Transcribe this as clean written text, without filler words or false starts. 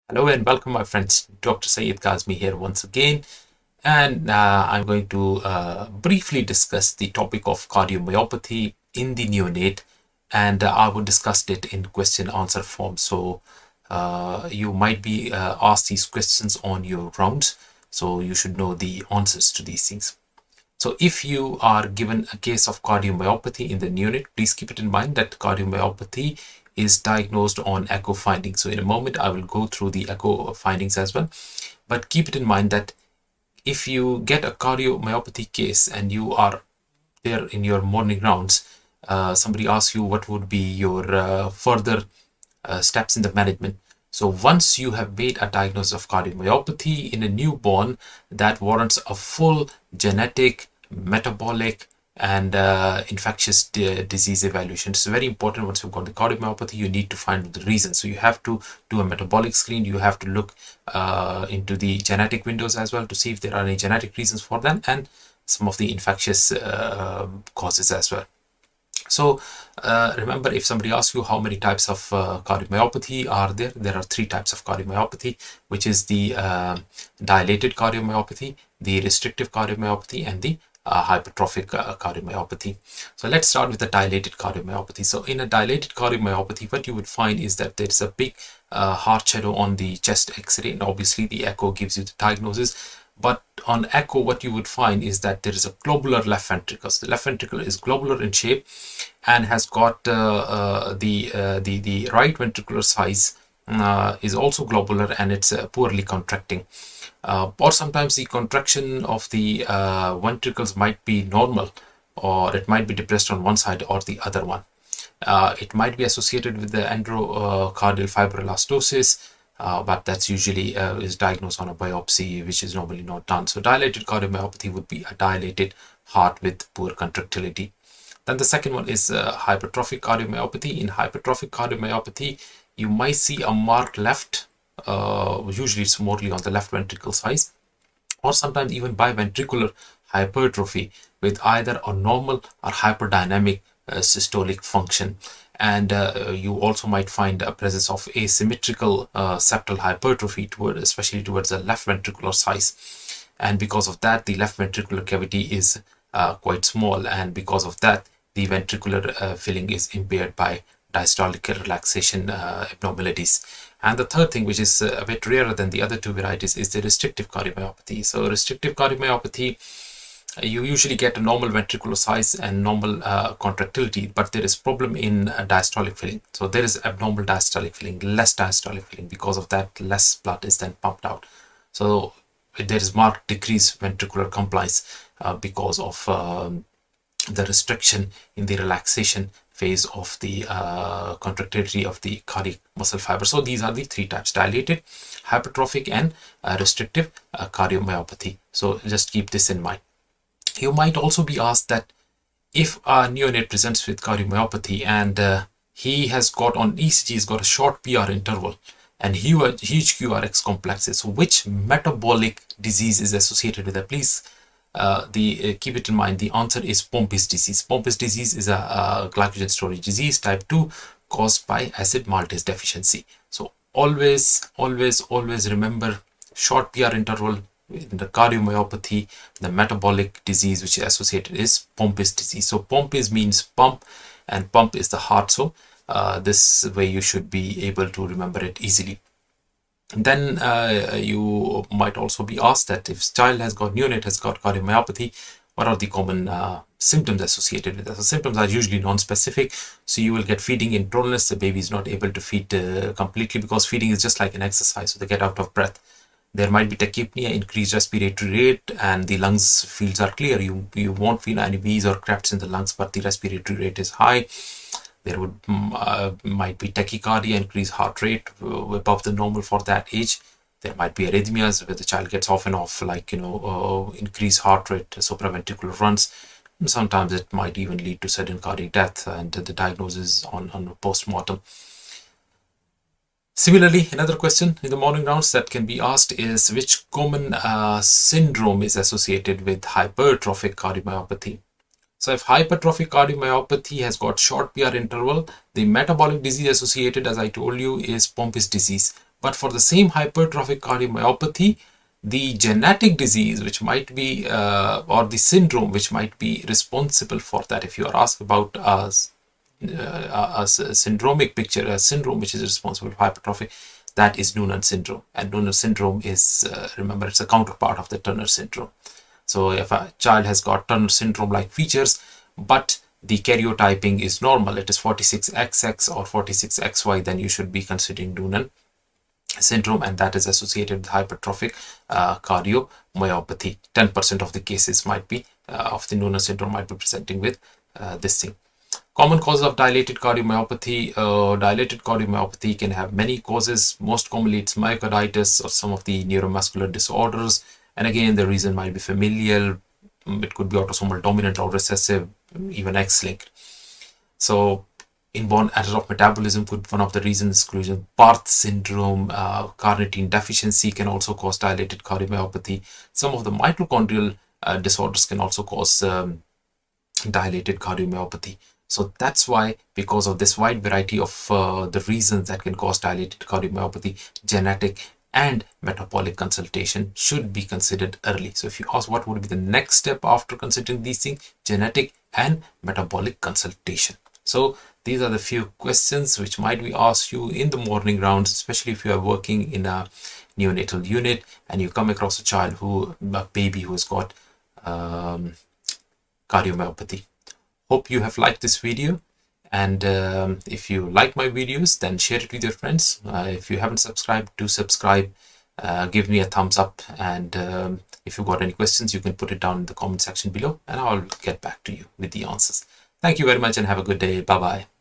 Hello and welcome, my friends. Dr. Sayed Kazmi here once again, and I'm going to briefly discuss the topic of cardiomyopathy in the neonate, and I will discuss it in question answer form. So you might be asked these questions on your rounds, so you should know the answers to these things. So if you are given a case of cardiomyopathy in the neonate, please keep it in mind that cardiomyopathy is diagnosed on echo findings. So in a moment, I will go through the echo findings as well. But keep it in mind that if you get a cardiomyopathy case and you are there in your morning rounds, somebody asks you what would be your further steps in the management. So once you have made a diagnosis of cardiomyopathy in a newborn, that warrants a full genetic, metabolic, and infectious disease evaluation. It's very important. Once you've got the cardiomyopathy, you need to find the reason. So you have to do a metabolic screen. You have to look into the genetic windows as well to see if there are any genetic reasons for them and some of the infectious causes as well. So remember, if somebody asks you how many types of cardiomyopathy are there are three types of cardiomyopathy, which is the dilated cardiomyopathy, the restrictive cardiomyopathy, and the hypertrophic cardiomyopathy. So let's start with the dilated cardiomyopathy. So in a dilated cardiomyopathy, what you would find is that there's a big heart shadow on the chest X-ray, and obviously the echo gives you the diagnosis. But on echo, what you would find is that there is a globular left ventricle. So the left ventricle is globular in shape and has got the right ventricular size is also globular, and it's poorly contracting. Or sometimes the contraction of the ventricles might be normal, or it might be depressed on one side or the other one. It might be associated with the endocardial fibroelastosis, but that's usually is diagnosed on a biopsy, which is normally not done. So dilated cardiomyopathy would be a dilated heart with poor contractility. Then the second one is hypertrophic cardiomyopathy. In hypertrophic cardiomyopathy, you might see a marked left, usually it's mostly on the left ventricle size, or sometimes even biventricular hypertrophy with either a normal or hyperdynamic systolic function. And you also might find a presence of asymmetrical septal hypertrophy, especially towards the left ventricular size. And because of that, the left ventricular cavity is quite small, and because of that, the ventricular filling is impaired by diastolic relaxation abnormalities. And the third thing, which is a bit rarer than the other two varieties, is the restrictive cardiomyopathy. So restrictive cardiomyopathy, you usually get a normal ventricular size and normal contractility, but there is problem in diastolic filling. So there is abnormal diastolic filling, less diastolic filling. Because of that, less blood is then pumped out. So there is marked decreased ventricular compliance because of the restriction in the relaxation phase of the contractility of the cardiac muscle fiber. So these are the three types: dilated, hypertrophic, and restrictive cardiomyopathy. So just keep this in mind. You might also be asked that if a neonate presents with cardiomyopathy and he has got on ECG, he's got a short PR interval and huge QRX complexes, so which metabolic disease is associated with that? Please keep it in mind. The answer is Pompeos disease. Pompeos disease is a glycogen storage disease type 2 caused by acid maltase deficiency. So always remember short PR interval in the cardiomyopathy. The metabolic disease which is associated is Pompeos disease. So Pompeos means pump, and pump is the heart. So this way you should be able to remember it easily. Then you might also be asked that if neonate has got cardiomyopathy, what are the common symptoms associated with that? The symptoms are usually non-specific. So you will get feeding intolerance. The baby is not able to feed completely, because feeding is just like an exercise, so they get out of breath. There might be tachypnea, increased respiratory rate, and the lungs fields are clear. You won't feel any wheeze or craps in the lungs, but the respiratory rate is high. There might be tachycardia, increased heart rate above the normal for that age. There might be arrhythmias where the child gets off and off, like increased heart rate, supraventricular runs. Sometimes it might even lead to sudden cardiac death, and the diagnosis on post-mortem. Similarly, another question in the morning rounds that can be asked is which common syndrome is associated with hypertrophic cardiomyopathy. So if hypertrophic cardiomyopathy has got short PR interval, the metabolic disease associated, as I told you, is Pompeos disease. But for the same hypertrophic cardiomyopathy, the genetic disease which might be or the syndrome which might be responsible for that, if you are asked about a syndromic picture, a syndrome which is responsible for hypertrophy, that is Noonan syndrome. And Noonan syndrome is, remember, it's a counterpart of the Turner syndrome. So if a child has got Turner syndrome like features, but the karyotyping is normal, it is 46XX or 46XY, then you should be considering Noonan syndrome, and that is associated with hypertrophic cardiomyopathy. 10% of the cases might be of the Noonan syndrome might be presenting with this thing. Common causes of dilated cardiomyopathy. Dilated cardiomyopathy can have many causes. Most commonly, it's myocarditis or some of the neuromuscular disorders. And again, the reason might be familial. It could be autosomal dominant or recessive, even X-linked. So, inborn error of metabolism could be one of the reasons. Exclusion, Barth syndrome, carnitine deficiency can also cause dilated cardiomyopathy. Some of the mitochondrial disorders can also cause dilated cardiomyopathy. So that's why, because of this wide variety of the reasons that can cause dilated cardiomyopathy, genetic and metabolic consultation should be considered early. So if you ask what would be the next step after considering these things, genetic and metabolic consultation. So these are the few questions which might be asked you in the morning rounds, especially if you are working in a neonatal unit and you come across a baby who has got cardiomyopathy. Hope you have liked this video, and if you like my videos, then share it with your friends. If you haven't subscribed, do subscribe. Give me a thumbs up, and if you've got any questions, you can put it down in the comment section below and I'll get back to you with the answers. Thank you very much and have a good day. Bye bye.